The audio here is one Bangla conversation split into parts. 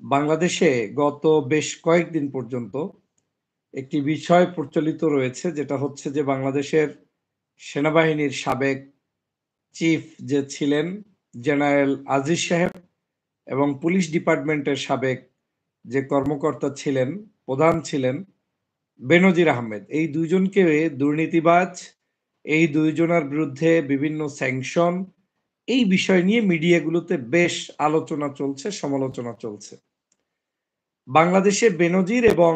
বাংলাদেশে গত বেশ কয়েকদিন পর্যন্ত একটি বিষয় প্রচলিত রয়েছে যেটা হচ্ছে যে বাংলাদেশের সেনাবাহিনীর সাবেক চিফ যে ছিলেন জেনারেল আজিজ সাহেব এবং পুলিশ ডিপার্টমেন্টের সাবেক যে কর্মকর্তা ছিলেন, প্রধান ছিলেন বেনজির আহমেদ। এই দুইজনকে দুর্নীতিবাজ, এই দুইজনের বিরুদ্ধে বিভিন্ন স্যাংশন, এই বিষয় নিয়ে মিডিয়াগুলোতে বেশ আলোচনা চলছে, সমালোচনা চলছে। বাংলাদেশে বেনজির এবং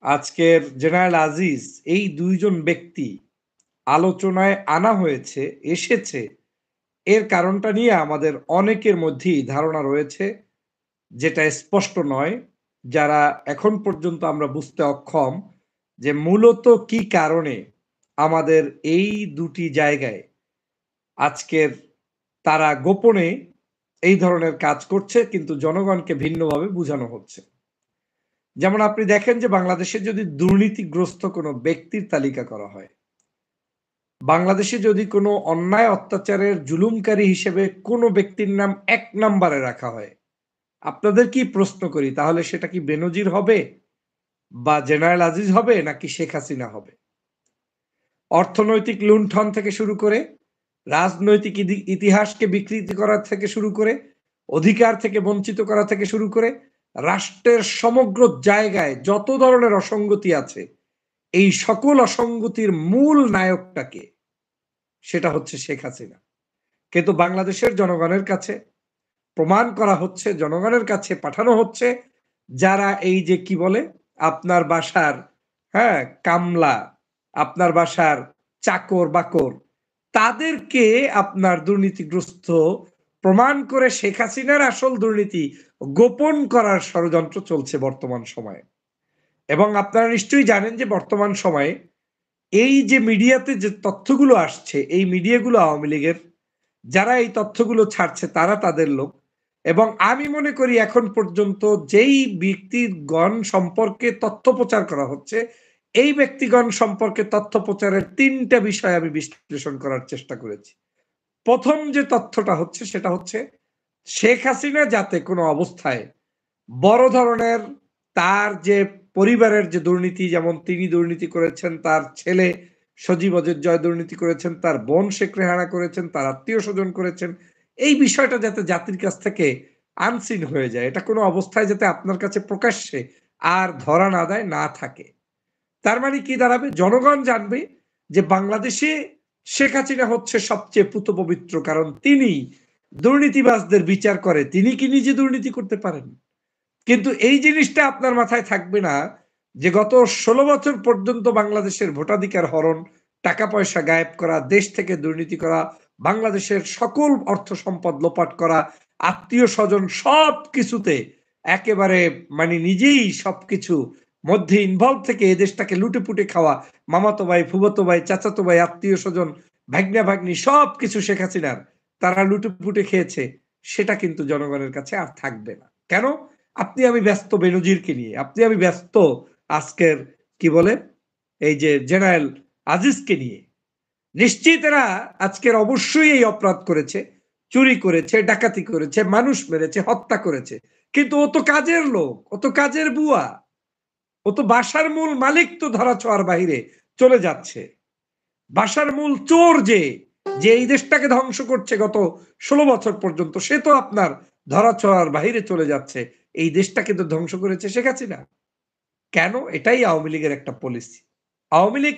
আজকের জেনারেল আজিজ, এই দুইজন ব্যক্তি আলোচনায় আনা হয়েছে, এসেছে, এর কারণটা নিয়ে আমাদের অনেকের মধ্যেই ধারণা রয়েছে, যেটা স্পষ্ট নয়। যারা এখন পর্যন্ত আমরা বুঝতে অক্ষম যে মূলত কি কারণে আমাদের এই দুটি জায়গায় আজকের তারা গোপনে এই ধরনের কাজ করছে, কিন্তু জনগণকে ভিন্নভাবে বোঝানো হচ্ছে। যেমন আপনি দেখেন যে বাংলাদেশে যদি দুর্নীতিগ্রস্ত কোনো ব্যক্তির তালিকা করা হয়, বাংলাদেশে যদি কোনো অন্যায় অত্যাচারের জুলুমকারী হিসেবে কোনো ব্যক্তির নাম ১ নাম্বারে রাখা হয়, আপনাদের কি প্রশ্ন করি, তাহলে সেটা কি বেনজির হবে বা জেনারেল আজিজ হবে নাকি শেখ হাসিনা হবে? অর্থনৈতিক লুণ্ঠন থেকে শুরু করে, রাজনৈতিক ইতিহাসকে বিকৃতি করা থেকে শুরু করে, অধিকার থেকে বঞ্চিত করা থেকে শুরু করে, রাষ্ট্রের সমগ্র জায়গায় যত ধরনের অসঙ্গতি আছে, এই সকল অসঙ্গতির মূল নায়কটাকে, সেটা হচ্ছে শেখ হাসিনা। কিন্তু বাংলাদেশের জনগণের কাছে প্রমাণ করা হচ্ছে, জনগণের কাছে পাঠানো হচ্ছে, যারা এই যে কি বলে আপনার বাসার, হ্যাঁ, কামলা, আপনার বাসার চাকর বাকর, তাদেরকে আপনার দুর্নীতিগ্রস্ত প্রমাণ করে শেখ হাসিনার আসল দুর্নীতি গোপন করার ষড়যন্ত্র চলছে বর্তমান সময়ে। এবং আপনারা নিশ্চয়ই জানেন যে বর্তমান সময়ে এই যে মিডিয়াতে যে তথ্যগুলো আসছে, এই মিডিয়াগুলো আওয়ামী লীগের, যারা এই তথ্যগুলো ছাড়ছে তারা তাদের লোক। এবং আমি মনে করি এখন পর্যন্ত যেই ব্যক্তিগণ সম্পর্কে তথ্য প্রচার করা হচ্ছে, এই ব্যক্তিগণ সম্পর্কে তথ্য প্রচারের ৩টা বিষয় আমি বিশ্লেষণ করার চেষ্টা করেছি। প্রথম যে তথ্যটা হচ্ছে সেটা হচ্ছে শেখ হাসিনা যাতে কোনো অবস্থায় বড় ধরনের তার যে পরিবারের যে দুর্নীতি, যেমন তিনি দুর্নীতি করেছেন, তার ছেলে সজীব জয় দুর্নীতি করেছেন, তার বোন শেখ রেহানা করেছেন, তার আত্মীয় স্বজন করেছেন, এই বিষয়টা যাতে জাতির কাছ থেকে আনসিন হয়ে যায়, এটা কোনো অবস্থায় যাতে আপনার কাছে প্রকাশ্যে আর ধরা না দেয়, না থাকে। তার মানে কি দাঁড়াবে? জনগণ জানবে যে বাংলাদেশে শেখ হাসিনা হচ্ছে সবচেয়ে পুত পবিত্র, কারণ তিনি দুর্নীতিবাজদের বিচার করে। তিনি কি নিজে দুর্নীতি করতে পারেন? কিন্তু এই জিনিসটা আপনার মাথায় থাকবে না যে গত ১৬ বছর পর্যন্ত বাংলাদেশের ভোটাধিকার হরণ, টাকা পয়সা গায়েব করা, দেশ থেকে দুর্নীতি করা, বাংলাদেশের সকল অর্থ সম্পদ লোপাট করা, আত্মীয় স্বজন সব কিছুতে একেবারে মানে নিজেই সবকিছু মধ্যে ইনভলভ থেকে এই দেশটাকে লুটে পুটে খাওয়া, মামাতো ভাই, ফুফাতো ভাই, চাচাতো ভাই, আত্মীয় স্বজন, ভাগ্না ভাগ্নি সব কিছু শেখ হাসিনার, তারা লুটে পুটে খেয়েছে, সেটা কিন্তু জনগণের কাছে আর থাকবে না। কেন? আপনি আমি ব্যস্ত বেনজিরকে নিয়ে, আপনি আমি ব্যস্ত আজকের কি বলে এই যে জেনারেল আজিজকে নিয়ে। নিশ্চিত এরা আজকের অবশ্যই এই অপরাধ করেছে, চুরি করেছে, ডাকাতি করেছে, মানুষ মেরেছে, হত্যা করেছে। কিন্তু ও তো কাজের লোক, ও তো কাজের বুয়া, ও তো বাসার মূল মালিক, তো ধরা ছোঁয়ার বাহিরে চলে যাচ্ছে। বাসার মূল চোর যে, যে এই দেশটাকে ধ্বংস করছে গত ১৬ বছর পর্যন্ত, সে তো আপনার ধরা ছোঁয়ার বাহিরে চলে যাচ্ছে। এই দেশটাকে তো ধ্বংস করেছে শেখ হাসিনা। কেন? এটাই আওয়ামী লীগের একটা পলিসি। আওয়ামী লীগ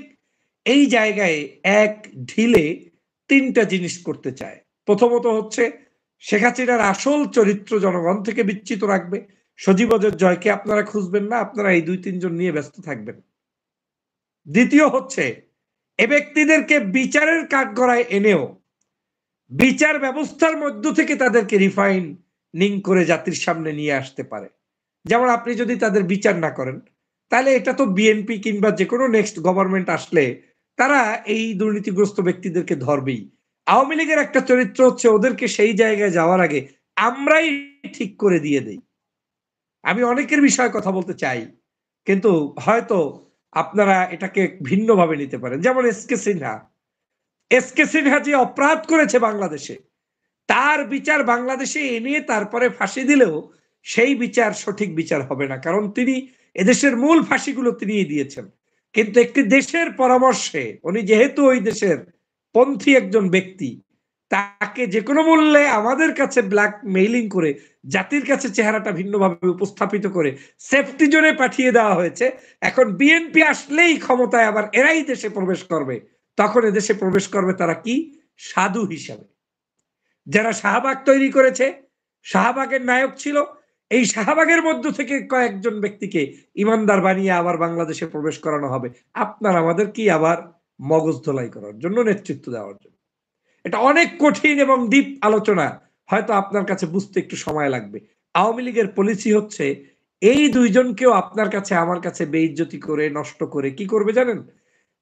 এই জায়গায় এক ঢিলে ৩টা জিনিস করতে চায়। প্রথমত হচ্ছে শেখ হাসিনার আসল চরিত্র জনগণ থেকে বিচ্যুত রাখবে। সজীব জয়কে আপনারা খুঁজবেন না, আপনারা এই ২-৩ জন নিয়ে ব্যস্ত থাকবেন। দ্বিতীয় হচ্ছে এ ব্যক্তিদেরকে বিচারের কাঠগড়ায় এনেও বিচার ব্যবস্থার মধ্য থেকে তাদেরকে রিফাইনিং করে জাতির সামনে নিয়ে আসতে পারে। যেমন আপনি যদি তাদের বিচার না করেন, তাহলে এটা তো বিএনপি কিংবা যেকোনো নেক্সট গভর্নমেন্ট আসলে তারা এই দুর্নীতিগ্রস্ত ব্যক্তিদেরকে ধরবেই। আওয়ামী লীগের একটা চরিত্র হচ্ছে ওদেরকে সেই জায়গায় যাওয়ার আগে আমরাই ঠিক করে দিয়ে দেই। আমি অনেকের বিষয়ে কথা বলতে চাই, কিন্তু হয়তো আপনারা এটাকে ভিন্নভাবে নিতে পারেন। যেমন এসকে সিনহা। এসকে সিনহা যে অপরাধ করেছে বাংলাদেশে, তার বিচার বাংলাদেশে এনে তারপরে ফাঁসি দিলেও সেই বিচার সঠিক বিচার হবে না, কারণ তিনি এদেশের মূল ফাঁসিগুলো তিনিই দিয়েছেন। কিন্তু একটি দেশের পরামর্শে উনি যেহেতু ওই দেশের পন্থী একজন ব্যক্তি, তাকে যে কোনো মূল্যে আমাদের কাছে ব্ল্যাকমেইলিং করে জাতির কাছে চেহারাটা ভিন্নভাবে উপস্থাপিত করে সেফটি জোনে পাঠিয়ে দেওয়া হয়েছে। এখন বিএনপি আসলেই ক্ষমতায় আবার এরাই দেশে প্রবেশ করবে। তখন এদেশে প্রবেশ করবে তারা কি? সাধু হিসাবে। যারা শাহবাগ তৈরি করেছে, শাহবাগের নায়ক ছিল, এই শাহবাগের মধ্য থেকে কয়েকজন ব্যক্তিকে ইমানদার বানিয়ে আবার বাংলাদেশে প্রবেশ করানো হবে। আপনার আমাদের কি আবার মগজ ধোলাই করার জন্য, নেতৃত্ব দেওয়ার জন্য। এটা অনেক কঠিন এবং ডিপ আলোচনা, হয়তো আপনার কাছে বুঝতে একটু সময় লাগবে। আওয়ামী লীগের পলিসি হচ্ছে এই দুইজনকেও আপনার কাছে আমার কাছে বেইজ্জতি করে নষ্ট করে কি করবে জানেন?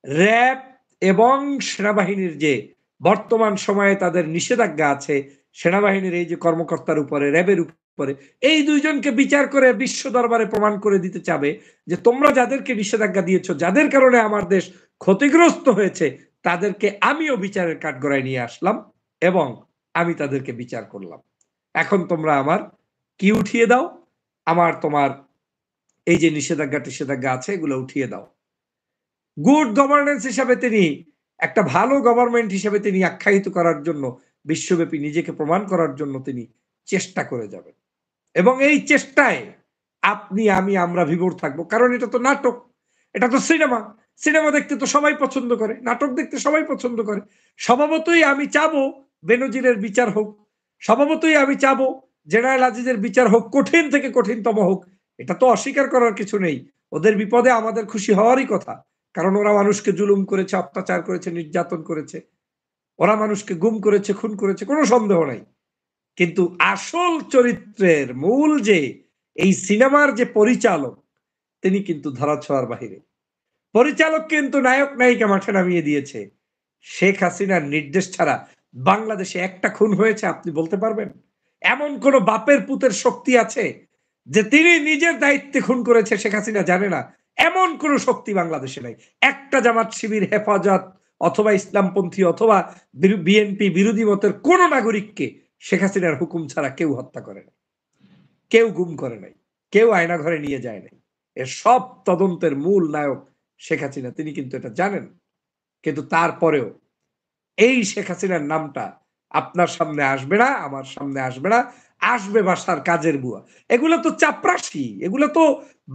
র‍্যাব এবং সেনাবাহিনীর যে বর্তমান সময়ে তাদের নিষেধাজ্ঞা আছে, সেনাবাহিনীর এই যে কর্মকর্তার উপরে, র‍্যাবের উপরে, এই দুইজনকে বিচার করে বিশ্ব দরবারে প্রমাণ করে দিতে চাবে যে তোমরা যাদেরকে নিষেধাজ্ঞা দিয়েছো, যাদের কারণে আমার দেশ ক্ষতিগ্রস্ত হয়েছে, তাদেরকে আমিও বিচারের কাঠগড়ায় নিয়ে আসলাম এবং আমি তাদেরকে বিচার করলাম। এখন তোমরা আমার কি উঠিয়ে দাও? আমার তোমার এই যে নিষেধাজ্ঞা আছে এগুলো উঠিয়ে দাও। গুড গভর্নেন্স হিসাবে তিনি, একটা ভালো গভর্নমেন্ট হিসেবে তিনি আখ্যায়িত করার জন্য, বিশ্বব্যাপী নিজেকে প্রমাণ করার জন্য তিনি চেষ্টা করে যাবেন। এবং এই চেষ্টায় আপনি, আমি, আমরা বিভোর থাকবো। কারণ এটা তো নাটক, এটা তো সিনেমা। সিনেমা দেখতে তো সবাই পছন্দ করে, নাটক দেখতে সবাই পছন্দ করে। স্বভাবতই আমি চাবো বেনজিরের বিচার হোক। স্বভাবতই আমি চাবো জেনারেল আজিজের বিচার হোক, কঠিন থেকে কঠিনতম হোক। এটা তো অস্বীকার করার কিছু নেই। ওদের বিপদে আমাদের খুশি হওয়ারই কথা। কারণ ওরা মানুষকে জুলুম করেছে, অত্যাচার করেছে, নির্যাতন করেছে। ওরা মানুষকে গুম করেছে, খুন করেছে, কোনো সন্দেহ নাই। কিন্তু আসল চরিত্রের মূল যে এই সিনেমার যে পরিচালক, তিনি কিন্তু ধরাছোঁয়ার বাহিরে। পরিচালক কিন্তু নায়ক নায়িকা মাঠে নামিয়ে দিয়েছে। শেখ হাসিনার নির্দেশ ছাড়া বাংলাদেশে একটা খুন হয়েছে আপনি বলতে পারবেন? এমন কোন বাপের পুতের শক্তি আছে যে তিনি নিজের দায়িত্বে খুন করেছে শেখ হাসিনা জানে না? এমন কোন শক্তি বাংলাদেশে নাই। একটা জামাত শিবির, হেফাজত অথবা ইসলামপন্থী অথবা বিএনপি বিরোধী মতের কোন নাগরিককে শেখ হাসিনার হুকুম ছাড়া কেউ হত্যা করে নাই, কেউ গুম করে নাই, কেউ আয়না ঘরে নিয়ে যায় নাই। এর সব তদন্তের মূল নায়ক শেখ হাসিনা, তিনি কিন্তু এটা জানেন। কিন্তু তারপরেও এই শেখ হাসিনার নামটা আপনার সামনে আসবে না, আমার সামনে আসবে না, আসবে বাসার কাজের বুয়া। এগুলো তো চাপরাশি, এগুলো তো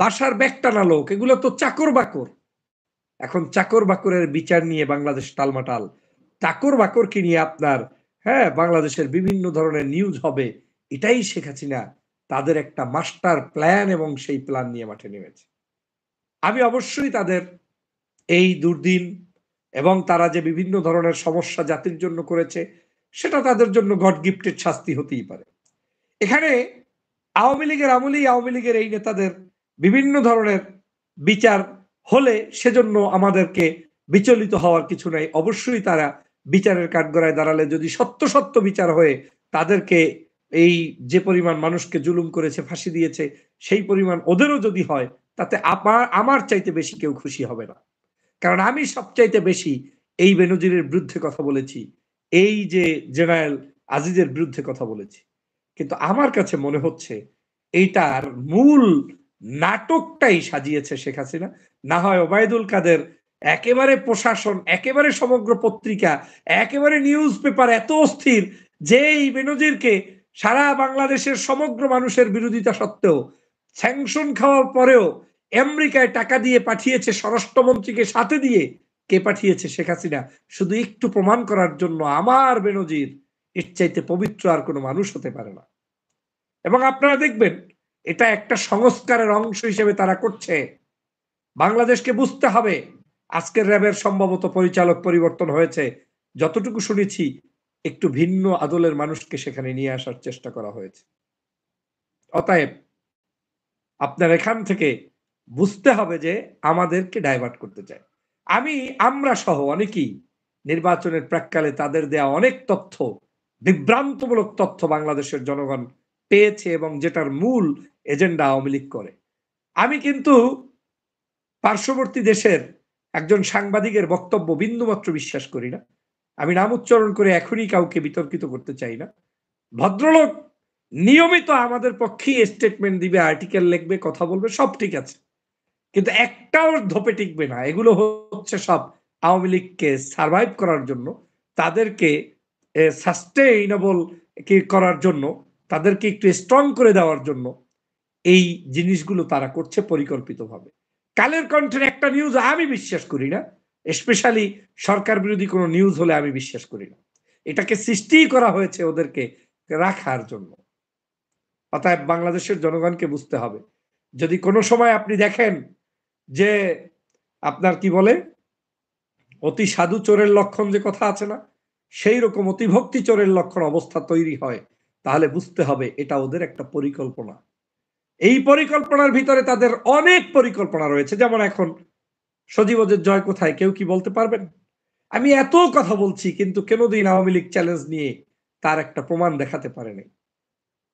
বাসার ব্যাগটানা লোক, এগুলো তো চাকর বাকর। এখন চাকর বাকরের বিচার নিয়ে বাংলাদেশ টালমাটাল। চাকর বাকরকে নিয়ে আপনার বাংলাদেশের বিভিন্ন ধরনের নিউজ হবে। এটাই শেখ হাসিনা তাদের একটা মাস্টার প্ল্যান এবং সেই প্ল্যান নিয়ে মাঠে নেমেছে। আমি অবশ্যই তাদের এই দুর্দিন এবং তারা যে বিভিন্ন ধরনের সমস্যা জাতির জন্য করেছে, সেটা তাদের জন্য গড গিফটেড শাস্তি হতেই পারে। এখানে আওয়ামী লীগের আমলেই আওয়ামী লীগের এই নেতাদের বিভিন্ন ধরনের বিচার হলে সেজন্য আমাদেরকে বিচলিত হওয়ার কিছু নাই। অবশ্যই তারা বিচারের কাঠগড়ায় দাঁড়ালে যদি সত্য সত্য বিচার হয়ে তাদেরকে এই যে পরিমাণ মানুষকে জুলুম করেছে, ফাঁসি দিয়েছে, সেই পরিমাণ ওদেরও যদি হয়, তাতে আমার চাইতে বেশি কেউ খুশি হবে না। কারণ আমি সবচাইতে বেশি এই বেনজিরের বিরুদ্ধে কথা বলেছি, এই যে জেনারেল আজিজের বিরুদ্ধে কথা বলেছি। কিন্তু আমার কাছে মনে হচ্ছে এইটার মূল নাটকটাই সাজিয়েছে শেখ হাসিনা। না হয় ওবায়দুল কাদের একেবারে প্রশাসন, একেবারে সমগ্র পত্রিকা, একেবারে নিউজ পেপার এত অস্থির যে এই বেনজিরকে সারা বাংলাদেশের সমগ্র মানুষের বিরোধিতা সত্ত্বেও, স্যাংশন খাওয়ার পরেও আমেরিকায় টাকা দিয়ে পাঠিয়েছে স্বরাষ্ট্রমন্ত্রীকে সাথে দিয়ে। কে পাঠিয়েছে? শেখ হাসিনা। শুধু একটু প্রমাণ করার জন্য আমার বেনজির এর চাইতে পবিত্র আর কোনো মানুষ হতে পারে না। এবং আপনারা দেখবেন এটা একটা সংস্কারের অংশ হিসেবে তারা করছে। বাংলাদেশকে বুঝতে হবে আজকের র‍্যাবের সম্ভবত পরিচালক পরিবর্তন হয়েছে। যতটুকু শুনেছি একটু ভিন্ন আদলের মানুষকে সেখানে নিয়ে আসার চেষ্টা করা হয়েছে। অতএব আপনার এখান থেকে বুঝতে হবে যে আমাদেরকে ডাইভার্ট করতে চায়। আমরা সহ অনেকেই নির্বাচনের প্রাক্কালে তাদের দেয়া অনেক তথ্য, বিভ্রান্তমূলক তথ্য বাংলাদেশের জনগণ পেয়েছে এবং যেটার মূল এজেন্ডা আওয়ামী লীগ করে। আমি কিন্তু পার্শ্ববর্তী দেশের একজন সাংবাদিকের বক্তব্য বিন্দুমাত্র বিশ্বাস করি না। আমি নাম উচ্চারণ করে এখনই কাউকে বিতর্কিত করতে চাই না। ভদ্রলোক নিয়মিত আমাদের পক্ষেই স্টেটমেন্ট দিবে, আর্টিকেল লিখবে, কথা বলবে, সব ঠিক আছে। কিন্তু একটাও ধোপে টিকবে না। এগুলো হচ্ছে সব আওয়ামী লীগকে সারভাইভ করার জন্য, তাদেরকে সাস্টেইনেবল করার জন্য, তাদেরকে একটু স্ট্রং করে দেওয়ার জন্য এই জিনিসগুলো তারা করছে পরিকল্পিতভাবে। কালের কণ্ঠের একটা নিউজ আমি বিশ্বাস করি না। স্পেশালি সরকার বিরোধী কোনো নিউজ হলে আমি বিশ্বাস করি না। এটাকে সৃষ্টিই করা হয়েছে ওদেরকে রাখার জন্য। অতএব বাংলাদেশের জনগণকে বুঝতে হবে। যদি কোনো সময় আপনি দেখেন যে আপনার কি বলে অতি সাধু চোরের লক্ষণ যে কথা আছে না, সেই রকম অতিভক্তি চোরের লক্ষণ অবস্থা তৈরি হয়, তাহলে বুঝতে হবে এটা ওদের একটা পরিকল্পনা। এই পরিকল্পনার ভিতরে তাদের অনেক পরিকল্পনা রয়েছে। যেমন এখন সজীবদের জয় কোথায় কেউ কি বলতে পারবেন? আমি এত কথা বলছি কিন্তু কোনদিন আওয়ামী লীগ চ্যালেঞ্জ নিয়ে তার একটা প্রমাণ দেখাতে পারেনি।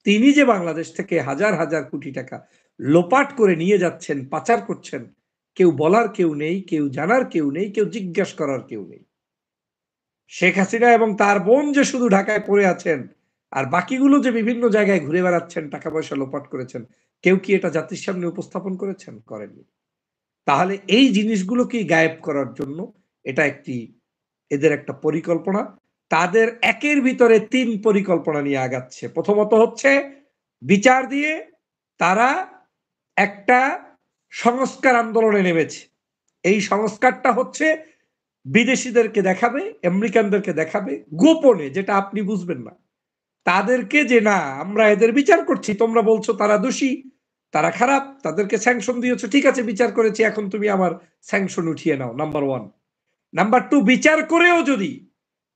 তিনি যে বাংলাদেশ থেকে হাজার হাজার কোটি টাকা লোপাট করে নিয়ে যাচ্ছেন, পাচার করছেন, কেউ বলার কেউ নেই, কেউ জানার কেউ নেই, কেউ জিজ্ঞাসা করার কেউ নেই। শেখ হাসিনা এবং তার বোন যে শুধু ঢাকায় পড়ে আছেন আর বাকিগুলো যে বিভিন্ন জায়গায় ঘুরে বেড়াচ্ছেন, টাকা পয়সা লোপাট করেছেন, কেউ কি এটা জাতির সামনে উপস্থাপন করেছেন? করেননি। তাহলে এই জিনিসগুলোকে গায়েব করার জন্য এটা এদের একটা পরিকল্পনা। তাদের একের ভিতরে ৩ পরিকল্পনা নিয়ে আগাচ্ছে। প্রথমত হচ্ছে বিচার দিয়ে তারা একটা সংস্কার আন্দোলনে নেমেছে। এই সংস্কারটা হচ্ছে বিদেশীদেরকে দেখাবে, আমেরিকানদেরকে দেখাবে গোপনে, যেটা আপনি বুঝবেন না। তাদেরকে যে না আমরা এদের বিচার করছি, তোমরা বলছো তারা দোষী, তারা খারাপ, তাদেরকে স্যাংশন দিয়েছো, ঠিক আছে বিচার করেছি, এখন তুমি আমার স্যাংশন উঠিয়ে নাও। নাম্বার 1। নাম্বার 2, বিচার করেও যদি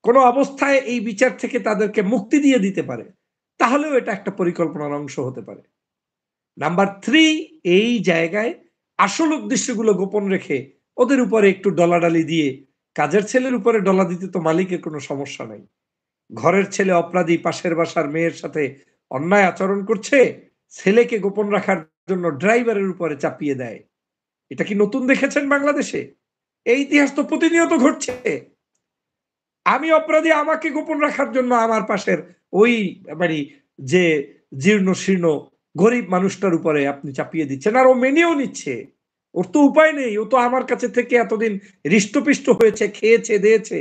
কোন অবস্থায় এই বিচার থেকে তাদেরকে মুক্তি দিয়ে দিতে পারে, তাহলেও এটা একটা পরিকল্পনার অংশ হতে পারে। নাম্বার 3, এই জায়গায় আসল উদ্দেশ্যগুলো গোপন রেখে ওদের উপরে একটু ডলাডালি দিয়ে, কাজের ছেলের উপরে ডলা দিতে তো মালিকের কোনো সমস্যা নাই। ঘরের ছেলে অপরাধী পাশের বাসার মেয়ের সাথে অন্যায় আচরণ করছে, ছেলেকে গোপন রাখার জন্য ড্রাইভারের উপরে চাপিয়ে দেয়। এটা কি নতুন দেখেছেন বাংলাদেশে? এই ইতিহাস তো প্রতিনিয়ত ঘটছে। আমি অপরাধী, আমাকে গোপন রাখার জন্য আমার পাশের ওই মানে যে জীর্ণ শীর্ণ গরিব মানুষটার উপরে আপনি চাপিয়ে দিচ্ছেন, আর ও মেনেও নিচ্ছে। ওর তো উপায় নেই, ও তো আমার কাছে থেকে এতদিন হৃষ্টপিষ্ট হয়েছে, খেয়েছে দিয়েছে।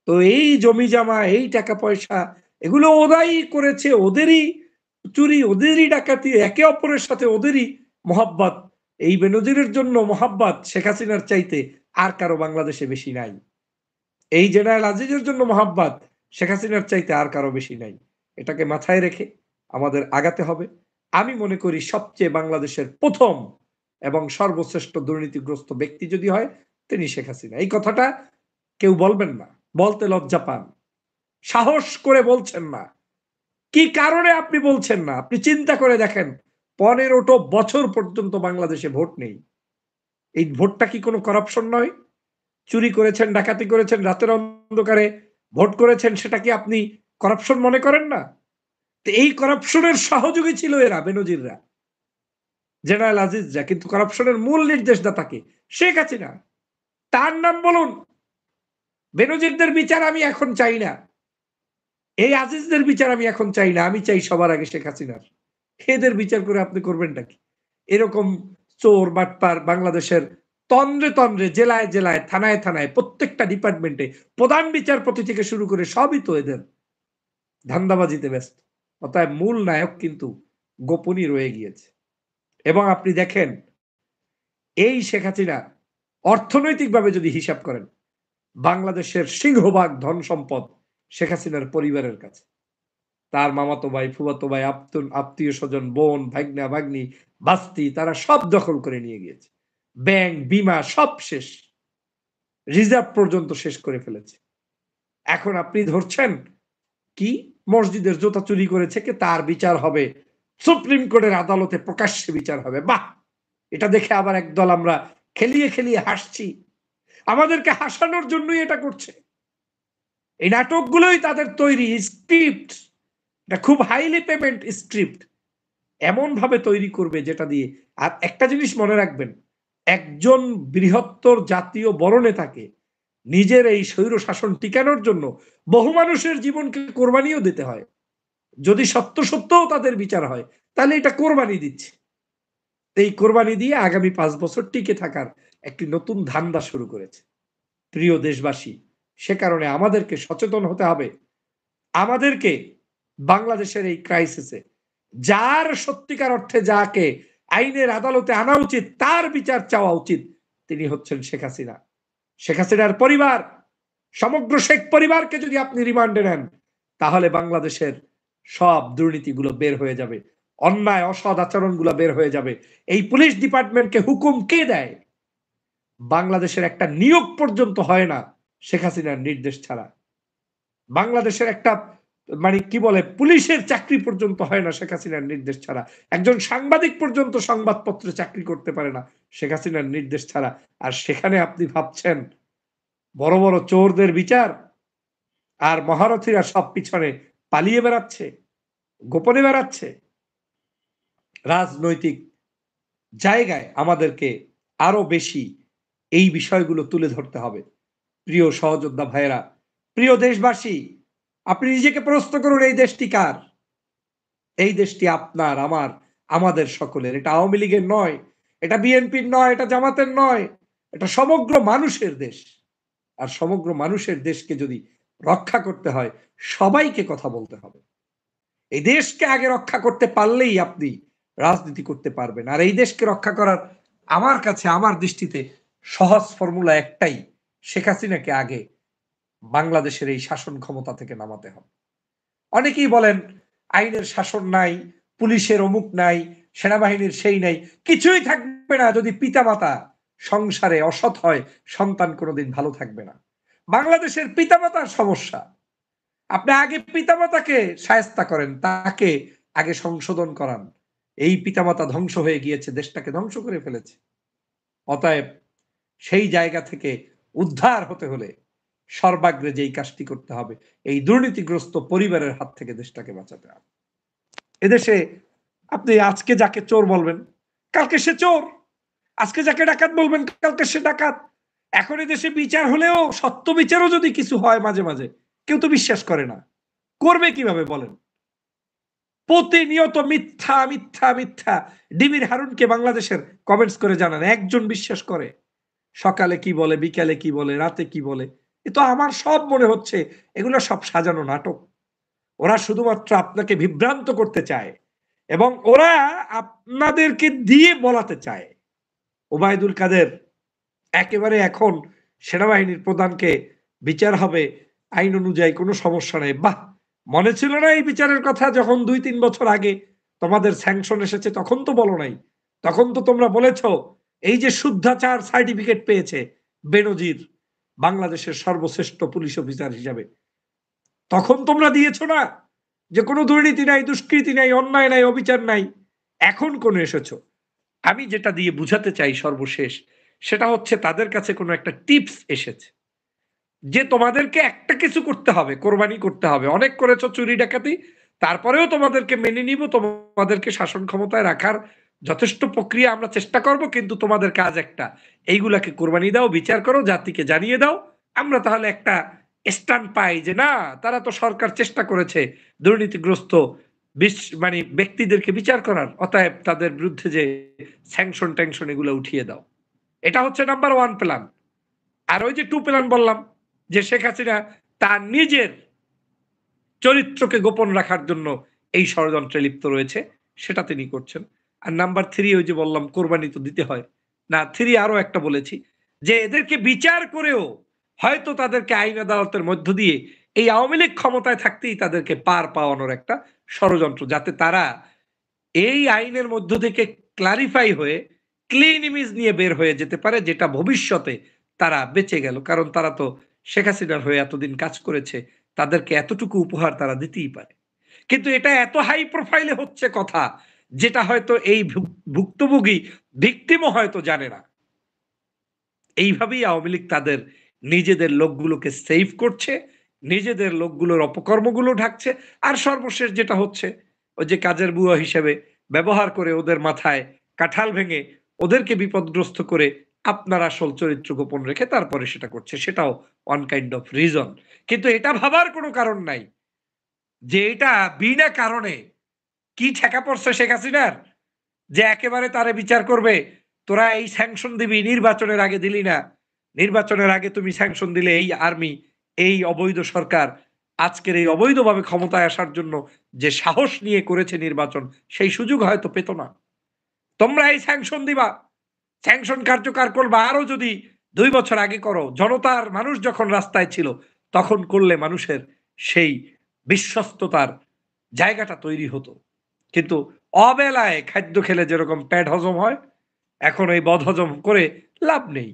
তো এই জমি জমা, এই টাকা পয়সা, এগুলো ওরাই করেছে, ওদেরই চুরি, ওদেরই ডাকাতি, একে অপরের সাথে ওদেরই মহাব্বত। এই বেনজিরের জন্য মহাব্বত শেখ হাসিনার চাইতে আর কারো বাংলাদেশে বেশি নাই। এই জেনারেল আজিজের জন্য মহাব্বত শেখ হাসিনার চাইতে আর কারো বেশি নাই। এটাকে মাথায় রেখে আমাদের আগাতে হবে। আমি মনে করি সবচেয়ে বাংলাদেশের প্রথম এবং সর্বশ্রেষ্ঠ দুর্নীতিগ্রস্ত ব্যক্তি যদি হয়, তিনি শেখ হাসিনা। এই কথাটা কেউ বলবেন না, বলতে লজ্জা পান, সাহস করে বলছেন না। কি কারণে আপনি বলছেন না? আপনি চিন্তা করে দেখেন, 15টা বছর পর্যন্ত বাংলাদেশে ভোট নেই। এই ভোটটা কি কোনো করাপশন নয়? চুরি করেছেন, ডাকাতি করেছেন, রাতের অন্ধকারে ভোট করেছেন, সেটা কি আপনি করাপশন মনে করেন না? তো এই করাপশনের সহযোগী ছিল এরা, বেনজিররা, জেনারেল আজিজরা। কিন্তু করাপশনের মূল নির্দেশদাতা কে? শেখ হাসিনা। তার নাম বলুন। বেনজিরদের বিচার আমি এখন চাই না। এই আজিজদের বিচার আমি এখন চাই না। আমি চাই সবার আগে শেখ হাসিনার। এদের বিচার করে আপনি করবেনটা কি? এরকম চোর বাটপার বাংলাদেশের তন্দ্রে তন্দ্রে, জেলায় জেলায়, থানায় থানায়, প্রত্যেকটা ডিপার্টমেন্টে প্রধান বিচারপতি থেকে শুরু করে সবই তো এদের ধান্দাবাজিতে ব্যস্ত। অতএব মূল নায়ক কিন্তু গোপনই রয়ে গিয়েছে। এবং আপনি দেখেন এই শেখ হাসিনা অর্থনৈতিকভাবে যদি হিসাব করেন, বাংলাদেশের সিংহভাগ ধন সম্পদ শেখ হাসিনার পরিবারের কাছে। তার মামাতো ভাই, ফুফাতো ভাই, আত্মীয় স্বজন, বোন, ভাগ্না, ভাগ্নি, বাস্তি, তারা সব দখল করে নিয়ে গিয়েছে। ব্যাংক, বিমা সব শেষ। রিজার্ভ পর্যন্ত শেষ করে ফেলেছে। এখন আপনি ধরছেন কি মসজিদের জুতা চুরি করেছে কে, তার বিচার হবে সুপ্রিম কোর্টের আদালতে, প্রকাশ্যে বিচার হবে। বাহ! এটা দেখে আবার একদল আমরা খেলিয়ে খেলিয়ে হাসছি। আমাদেরকে হাসানোর জন্যই এটা করছে। এই নাটকগুলোই তাদের তৈরি স্ক্রিপ্ট। এটা খুব হাইলি পেমেন্ট স্ক্রিপ্ট। এমন ভাবে তৈরি করবে যেটা দিয়ে। আর একটা জিনিস মনে রাখবেন, একজন বৃহত্তর জাতীয় বড় নেতাকে নিজের এই স্বৈর শাসন টিকানোর জন্য বহু মানুষের জীবনকে কোরবানিও দিতে হয়। যদি সত্য সত্যও তাদের বিচার হয় তাহলে এটা কোরবানি দিচ্ছে। এই কোরবানি দিয়ে আগামী 5 বছর টিকে থাকার একটি নতুন ধান্দা শুরু করেছে। প্রিয় দেশবাসী, সে কারণে আমাদেরকে সচেতন হতে হবে। আমাদেরকে বাংলাদেশের এই ক্রাইসিসে যার সত্যিকার অর্থে যাকে আইনের আদালতে আনা উচিত, তার বিচার চাওয়া উচিত, তিনি হচ্ছেন শেখ হাসিনা। শেখ হাসিনার পরিবার, সমগ্র শেখ পরিবারকে যদি আপনি রিমান্ডে নেন, তাহলে বাংলাদেশের সব দুর্নীতিগুলো বের হয়ে যাবে, অন্যায় অসৎ আচরণগুলো বের হয়ে যাবে। এই পুলিশ ডিপার্টমেন্টকে হুকুম কে দেয়? বাংলাদেশের একটা নিয়োগ পর্যন্ত হয় না শেখ হাসিনার নির্দেশ ছাড়া। বাংলাদেশের একটা মানে কি বলে পুলিশের চাকরি পর্যন্ত হয় না শেখ হাসিনার নির্দেশ ছাড়া। একজন সাংবাদিক পর্যন্ত সংবাদপত্রে চাকরি করতে পারে না শেখ হাসিনার নির্দেশ ছাড়া। আর সেখানে আপনি ভাবছেন বড় বড় চোরদের বিচার, আর মহারথীরা সব পিছনে পালিয়ে বেড়াচ্ছে, গোপনে বেড়াচ্ছে। রাজনৈতিক জায়গায় আমাদেরকে আরো বেশি এই বিষয়গুলো তুলে ধরতে হবে। প্রিয় সহযোদ্ধা ভাইয়েরা, প্রিয় দেশবাসী, আপনি নিজেকে প্রশ্ন করুন, এই দেশটি কার? এই দেশটি আপনার, আমার, আমাদের সকলের। এটা আওয়ামী লীগের নয়, এটা বিএনপির নয়, এটা জামাতের নয়, এটা সমগ্র মানুষের দেশ। আর সমগ্র মানুষের দেশকে যদি রক্ষা করতে হয়, সবাইকে কথা বলতে হবে। এই দেশকে আগে রক্ষা করতে পারলেই আপনি রাজনীতি করতে পারবেন। আর এই দেশকে রক্ষা করার আমার কাছে, আমার দৃষ্টিতে সহজ ফর্মুলা একটাই, শেখ হাসিনাকে আগে বাংলাদেশের এই শাসন ক্ষমতা থেকে নামাতে হবে। অনেকেই বলেন আইনের শাসন নাই, পুলিশের অমুক নাই, সেনাবাহিনীর সেই নাই। কিছুই থাকবে না যদি পিতামাতা সংসারে অসৎ হয়, সন্তান কোনোদিন ভালো থাকবে না। বাংলাদেশের পিতামাতার সমস্যা। আপনি আগে পিতামাতাকে শায়েস্তা করেন, তাকে আগে সংশোধন করান। এই পিতামাতা ধ্বংস হয়ে গিয়েছে, দেশটাকে ধ্বংস করে ফেলেছে। অতএব সেই জায়গা থেকে উদ্ধার হতে হলে সর্বাগ্রে যেই কাজটি করতে হবে, এই দুর্নীতিগ্রস্ত পরিবারের হাত থেকে দেশটাকে বাঁচাতে হবে। এদেশে আপনি আজকে যাকে চোর বলবেন, কালকে সে চোর। আজকে যাকে ডাকাত বলবেন, কালকে সে ডাকাত। এখন এদেশে বিচার হলেও, সত্য বিচারও যদি কিছু হয় মাঝে মাঝে, কেউ তো বিশ্বাস করে না। করবে কিভাবে বলেন? প্রতিনিয়ত মিথ্যা মিথ্যা মিথ্যা। ডিবির হারুনকে বাংলাদেশের কমেন্টস করে জানান, একজন বিশ্বাস করে? সকালে কি বলে, বিকালে কি বলে, রাতে কি বলে, এ তো আমার সব মনে হচ্ছে এগুলো সব সাজানো নাটক। ওরা শুধুমাত্র আপনাকে বিভ্রান্ত করতে চায় এবং ওরা আপনাদেরকে দিয়ে বলাতে চায়। ওবায়দুল কাদের একেবারে এখন সেনাবাহিনীর প্রধানকে বিচার হবে আইন অনুযায়ী, কোনো সমস্যা নেই। বাহ, মনে ছিল না এই বিচারের কথা যখন 2-3 বছর আগে তোমাদের স্যাংশন এসেছে? তখন তো বলো নাই। তখন তো তোমরা বলেছ এই যে শুদ্ধাচার সার্টিফিকেট পেয়েছে বেনজির বাংলাদেশের সর্বশ্রেষ্ঠ পুলিশ অফিসার হিসাবে, তখন তোমরা দিয়েছ না যে কোনো দুর্নীতি নাই, দুষ্কৃতি নাই, অন্যায় নাই, অবিচার নাই। এখন কোন এসেছো? আমি যেটা দিয়ে বুঝাতে চাই সর্বশেষ, সেটা হচ্ছে তাদের কাছে কোনো একটা টিপস এসেছে যে তোমাদেরকে একটা কিছু করতে হবে, কোরবানি করতে হবে। অনেক করেছো চুরি ডাকাতি, তারপরেও তোমাদেরকে মেনে নিব, তোমাদেরকে শাসন ক্ষমতায় রাখার যথেষ্ট প্রক্রিয়া আমরা চেষ্টা করব, কিন্তু তোমাদের কাজ একটা, এইগুলাকে কোরবানি দাও, বিচার করো, জাতিকে জানিয়ে দাও। আমরা তাহলে একটা স্ট্যান্ড পাই যে না, তারা তো সরকার চেষ্টা করেছে দুর্নীতিগ্রস্ত মানে ব্যক্তিদেরকে বিচার করার, অতএব তাদের বিরুদ্ধে যে স্যাংশন ট্যাংশন এগুলো উঠিয়ে দাও। এটা হচ্ছে নাম্বার 1 প্ল্যান। আর ওই যে 2 প্ল্যান বললাম, যে শেখ হাসিনা তার নিজের চরিত্রকে গোপন রাখার জন্য এই ষড়যন্ত্রে লিপ্ত রয়েছে, সেটা তিনি করছেন। আর নাম্বার 3 ওই যে বললাম কোরবানি তো দিতে হয় না, 3 আরো একটা বলেছি যে এদেরকে বিচার করেও হয়তো তাদেরকে আইন আদালতের মধ্য দিয়ে এই আওয়ামী লীগ ক্ষমতায় থাকতেই তাদেরকে পার পাওয়ানোর একটা ষড়যন্ত্র, যাতে তারা এই আইনের মধ্য থেকে ক্লারিফাই হয়ে ক্লিন ইমেজ নিয়ে বের হয়ে যেতে পারে, যেটা ভবিষ্যতে তারা বেঁচে গেল। কারণ তারা তো শেখ হাসিনার হয়ে এতদিন কাজ করেছে, তাদেরকে এতটুকু উপহার তারা দিতেই পারে। কিন্তু এটা এত হাই প্রোফাইলে হচ্ছে কথা, যেটা হয়তো এই ভুক্তভোগী ভিকটিমও হয়তো জানে না। এইভাবেই আওয়ামী লীগ তাদের নিজেদের লোকগুলোকে সেভ করছে, নিজেদের লোকগুলোর অপকর্মগুলো ঢাকছে। আর সর্বশেষ যেটা হচ্ছে, ওই যে কাজের বুয়া হিসেবে ব্যবহার করে ওদের মাথায় কাঁঠাল ভেঙে ওদেরকে বিপদগ্রস্ত করে আপনার আসল চরিত্র গোপন রেখে তারপরে সেটা করছে, সেটাও ওয়ান কাইন্ড অফ রিজন। কিন্তু এটা ভাবার কোনো কারণ নাই যে এটা বিনা কারণে কি ঠেকা পড়ছে শেখ হাসিনার, যে একেবারে তারে বিচার করবে। তোরা এই স্যাংশন দিবি, নির্বাচনের আগে দিলি না, নির্বাচনের আগে তুমি স্যাংশন দিলে এই আর্মি, এই অবৈধ সরকার আজকের এই অবৈধভাবে ক্ষমতায় আসার জন্য যে সাহস নিয়ে করেছে নির্বাচন, সেই সুযোগ হয়তো পেত না। তোমরা এই স্যাংশন দিবা, স্যাংশন কার্যকর করবা আরো যদি 2 বছর আগে করো, জনতার মানুষ যখন রাস্তায় ছিল তখন করলে মানুষের সেই বিশ্বস্ততার জায়গাটা তৈরি হতো। কিন্তু অবেলায় খাদ্য খেলে যেরকম পেট হজম হয়, এখন এই বদহজম করে লাভ নেই।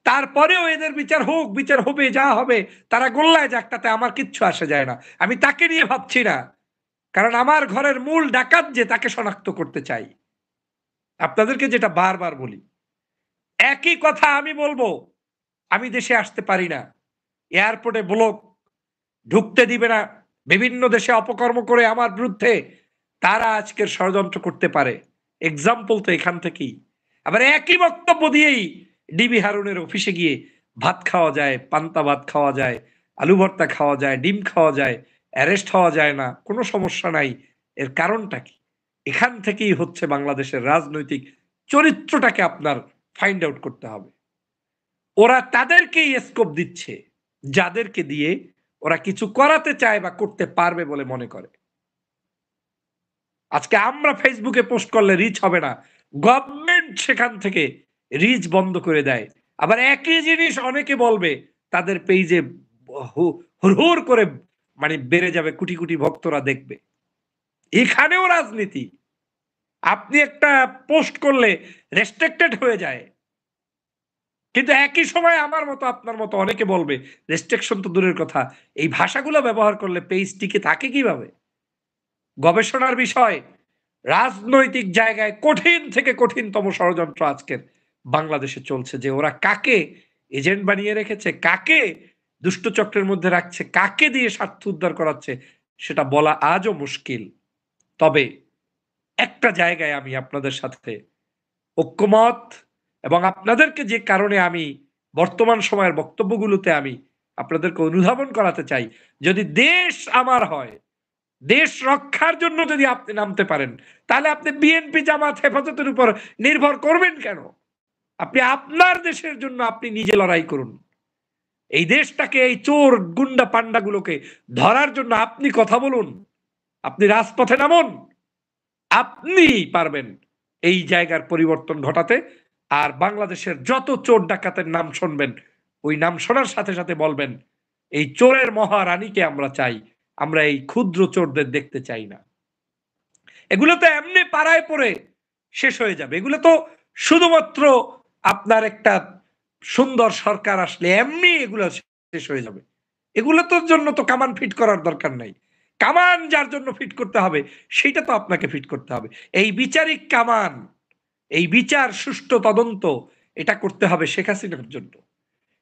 তারপরেও এদের বিচার হোক, বিচার হবে, যা হবে তারা গোল্লায় যাক, তাতে আমার কিচ্ছু আসে যায় না। আমি তাকে নিয়ে ভাবছি না, কারণ আমার ঘরের মূল ডাকাত যে, তাকে শনাক্ত করতে চাই। আপনাদেরকে যেটা বারবার বলি, একই কথা আমি বলবো, আমি দেশে আসতে পারি না, এয়ারপোর্টে ব্লক, ঢুকতে দিবে না, বিভিন্ন দেশে অপকর্ম করে আমার বিরুদ্ধে তারা আজকের ষড়যন্ত্র করতে পারে। এক্সাম্পল তো এখান থেকেই। আবার একই বক্তব্য দিয়েই ডিবি হারুনের অফিসে গিয়ে ভাত খাওয়া যায়, পান্তা ভাত খাওয়া যায়, আলু ভর্তা খাওয়া যায়, ডিম খাওয়া যায়, অ্যারেস্ট হওয়া যায় না, কোনো সমস্যা নাই। এর কারণটা কি? এখান থেকেই হচ্ছে বাংলাদেশের রাজনৈতিক চরিত্রটাকে আপনার ফাইন্ড আউট করতে হবে। ওরা তাদেরকেই স্কোপ দিচ্ছে যাদেরকে দিয়ে ওরা কিছু করাতে চায় বা করতে পারবে বলে মনে করে। আজকে আমরা ফেসবুকে পোস্ট করলে রিচ হবে না, গভর্নমেন্ট সেখান থেকে রিচ বন্ধ করে দেয়। আবার একই জিনিস অনেকে বলবে, তাদের পেজে হুর করে মানে বেড়ে যাবে, কোটি কোটি ভক্তরা দেখবে। এখানেও রাজনীতি। আপনি একটা পোস্ট করলে রেস্ট্রিক্টেড হয়ে যায়, কিন্তু একই সময় আমার মতো আপনার মতো অনেকে বলবে রেস্ট্রিকশন তো দূরের কথা, এই ভাষাগুলো ব্যবহার করলে পেজ টিকে থাকে কিভাবে। গবেষণার বিষয়, রাজনৈতিক জায়গায় কঠিন থেকে কঠিনতম ষড়যন্ত্র আজকের বাংলাদেশে চলছে, যে ওরা কাকে এজেন্ট বানিয়ে রেখেছে, কাকে দুষ্টচক্রের মধ্যে রাখছে, কাকে দিয়ে স্বার্থ উদ্ধার করাচ্ছে, সেটা বলা আজও মুশকিল। তবে একটা জায়গায় আমি আপনাদের সাথে ঐক্যমত, এবং আপনাদেরকে যে কারণে আমি বর্তমান সময়ের বক্তব্যগুলোতে আমি আপনাদেরকে অনুধাবন করাতে চাই, যদি দেশ আমার হয়, দেশ রক্ষার জন্য যদি আপনি নামতে পারেন, তাহলে আপনি বিএনপি জামাত হেফাজতের উপর নির্ভর করবেন কেন? আপনি আপনার দেশের জন্য আপনি নিজে লড়াই করুন। এই দেশটাকে, এই চোর গুন্ডা পান্ডাগুলোকে ধরার জন্য আপনি কথা বলুন, আপনি রাজপথে নামুন, আপনি পারবেন এই জায়গার পরিবর্তন ঘটাতে। আর বাংলাদেশের যত চোর ডাকাতের নাম শুনবেন, ওই নাম শোনার সাথে সাথে বলবেন, এই চোরের মহারানীকে আমরা চাই, আমরা এই ক্ষুদ্র চোরদের দেখতে চাই না। এগুলো তো এমনি পাড়ায় পড়ে শেষ হয়ে যাবে। এগুলো তো শুধুমাত্র আপনার একটা সুন্দর সরকার আসলে এমনি এগুলো শেষ হয়ে যাবে। এগুলো তোর জন্য তো কামান ফিট করার দরকার নাই। কামান যার জন্য ফিট করতে হবে, সেইটা তো আপনাকে ফিট করতে হবে। এই বিচারিক কামান, এই বিচার সুষ্ঠু তদন্ত, এটা করতে হবে শেখ হাসিনার জন্য।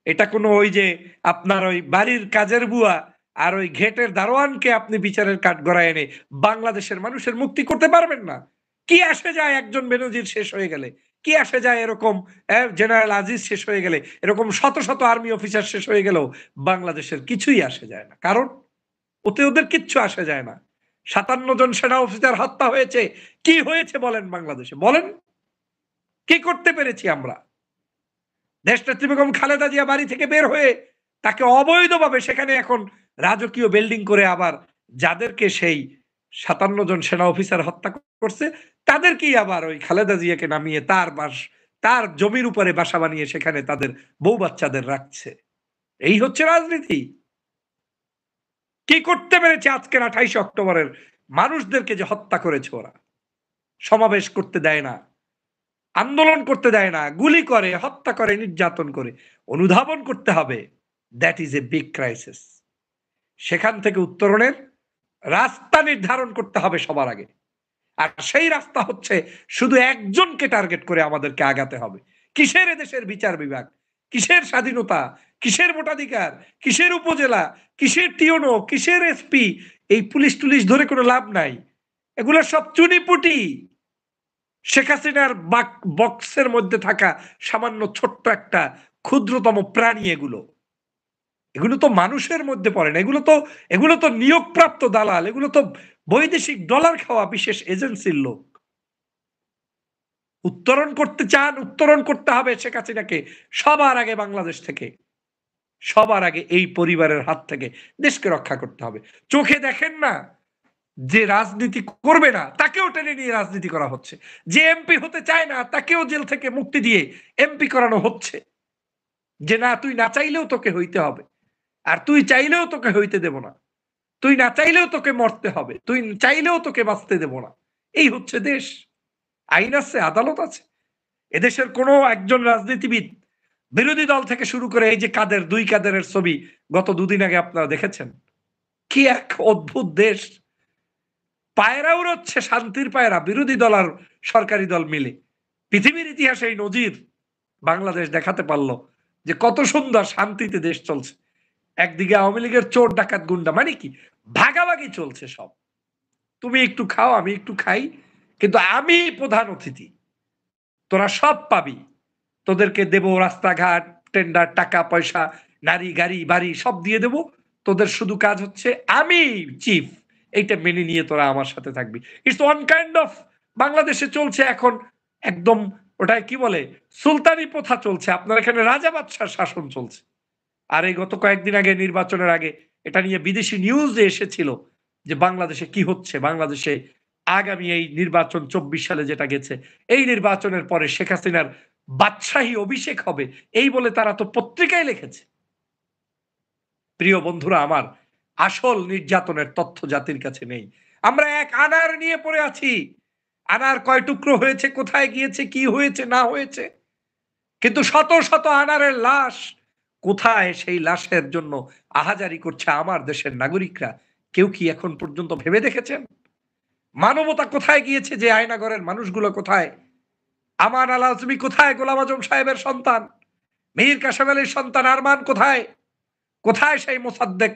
এটা কোনো ওই যে আপনার ওই বাড়ির কাজের বুয়া আর ওই ঘেটের দারোয়ানকে আপনি বিচারের কাঠগড়ায় এনে বাংলাদেশের মানুষের মুক্তি করতে পারবেন না। কি আসে যায় একজন বেনজির শেষ হয়ে গেলে, কি আসে যায় এরকম জেনারেল আজিজ শেষ হয়ে গেলে, এরকম শত শত আর্মি অফিসার শেষ হয়ে গেলেও বাংলাদেশের কিছুই আসে যায় না। কারণ ওতে ওদের কিচ্ছু আসে যায় না। ৫৭ জন সেনা অফিসার হত্যা হয়েছে, কি হয়েছে বলেন বাংলাদেশে, বলেন কি করতে পেরেছি আমরা? দেশনেত্রী বেগম খালেদা জিয়া বাড়ি থেকে বের হয়ে তাকে অবৈধভাবে সেখানে এখন রাজকীয় বিল্ডিং করে, আবার যাদেরকে সেই ৫৭ জন সেনা অফিসার হত্যা করছে তাদেরকেই আবার ওই খালেদা জিয়াকে নামিয়ে তার জমির উপরে বাসা বানিয়ে সেখানে তাদের বউ বাচ্চাদের রাখছে। এই হচ্ছে রাজনীতি। কি করতে পেরেছে আজকের ২৮ অক্টোবরের মানুষদেরকে যে হত্যা করেছে ওরা, সমাবেশ করতে দেয় না, আন্দোলন করতে দেয় না, গুলি করে, হত্যা করে, নির্যাতন করে। অনুধাবন করতে হবে, that is a big crisis. সেখান থেকে উত্তরণের রাস্তা নির্ধারণ করতে হবে সবার আগে। আর সেই রাস্তা হচ্ছে শুধু একজনকে টার্গেট করে আমাদেরকে আগাতে হবে। কিসের এদেশের বিচার বিভাগ, কিসের স্বাধীনতা, কিসের ভোটাধিকার, কিসের উপজেলা, কিসের টিওনো, কিসের এসপি, এই পুলিশ টুলিশ ধরে কোনো লাভ নাই। এগুলো সব চুনিপুটি। শেখ হাসিনার বক্সের মধ্যে থাকা সামান্য ছোট্ট একটা ক্ষুদ্রতম প্রাণী এগুলো। এগুলো তো মানুষের মধ্যে পড়ে না, এগুলো তো নিয়োগপ্রাপ্ত দালাল, এগুলো তো বৈদেশিক ডলার খাওয়া বিশেষ এজেন্সির লোক। উত্তরণ করতে চান, উত্তরণ করতে হবে শেখ হাসিনাকে সবার আগে বাংলাদেশ থেকে, সবার আগে এই পরিবারের হাত থেকে দেশকে রক্ষা করতে হবে। চোখে দেখেন না যে রাজনীতি করবে না তাকেও টেনে নিয়ে রাজনীতি করা হচ্ছে, যে এমপি হতে চায় না তাকেও জেল থেকে মুক্তি দিয়ে এমপি করানো হচ্ছে, যে না তুই না চাইলেও তোকে হইতে হবে, আর তুই চাইলেও তোকে হইতে দেব না, তুই না চাইলেও তোকে মরতে হবে, তুই চাইলেও তোকে বাঁচতে দেব না। এই হচ্ছে দেশ। আইন আছে, আদালত আছে। এদেশের কোনো একজন রাজনীতিবিদ বিরোধী দল থেকে শুরু করে এই যে কাদের, দুই কাদেরের ছবি গত দুদিন আগে আপনারা দেখেছেন, কি এক অদ্ভুত দেশ। পায়রা উড়চ্ছে, শান্তির পায়রা, বিরোধী দল আর সরকারি দল মিলে। পৃথিবীর ইতিহাসে এই নজির বাংলাদেশ দেখাতে পারলো যে কত সুন্দর শান্তিতে দেশ চলছে। একদিকে আওয়ামী লীগের চোর ডাকাত গুন্ডা, মানে কি ভাগাভাগি চলছে সব, তুমি একটু খাও আমি একটু খাই, কিন্তু আমি প্রধান অতিথি, তোরা সব পাবি, তোদেরকে দেব রাস্তাঘাট, টেন্ডার, টাকা পয়সা, নারী গাড়ি বাড়ি সব দিয়ে দেব, তোদের শুধু কাজ হচ্ছে আমি চিফ, এইটা মেনে নিয়ে তোরা আমার সাথে থাকবি। ইটস ওয়ান কাইন্ড অফ বাংলাদেশে চলছে এখন একদম, ওটাই কি বলে, সুলতানি প্রথা চলছে, আপনার এখানে রাজা বাদশার শাসন চলছে। আর এই গত কয়েকদিন আগে নির্বাচনের আগে এটা নিয়ে বিদেশি নিউজে এসেছিল যে বাংলাদেশে কি হচ্ছে, বাংলাদেশে আগামী এই নির্বাচন ২৪ সালে যেটা গেছে, এই নির্বাচনের পরে শেখ হাসিনার বাদশাহী অভিষেক হবে, এই বলে তারা তো পত্রিকায় লিখেছে। প্রিয় বন্ধুরা আমার, আসল নির্যাতনের তথ্য জাতির কাছে নেই। আমরা এক আনার নিয়ে পড়ে আছি, আনার কয় টুকরো হয়েছে, কোথায় গিয়েছে, কি হয়েছে না হয়েছে, কিন্তু শত শত আনারের লাশ কোথায়, সেই লাশের জন্য আহাজারি করছে আমার দেশের নাগরিকরা। কেউ কি এখন পর্যন্ত ভেবে দেখেছেন মানবতা কোথায় গিয়েছে? যে আয়নাগরের মানুষগুলো কোথায়? আমান আল আজমি কোথায়? গোলাম আজম সাহেবের সন্তান মীর কাসেম আলীর সন্তান আরমান কোথায়? কোথায় সেই মোসাদ্দেক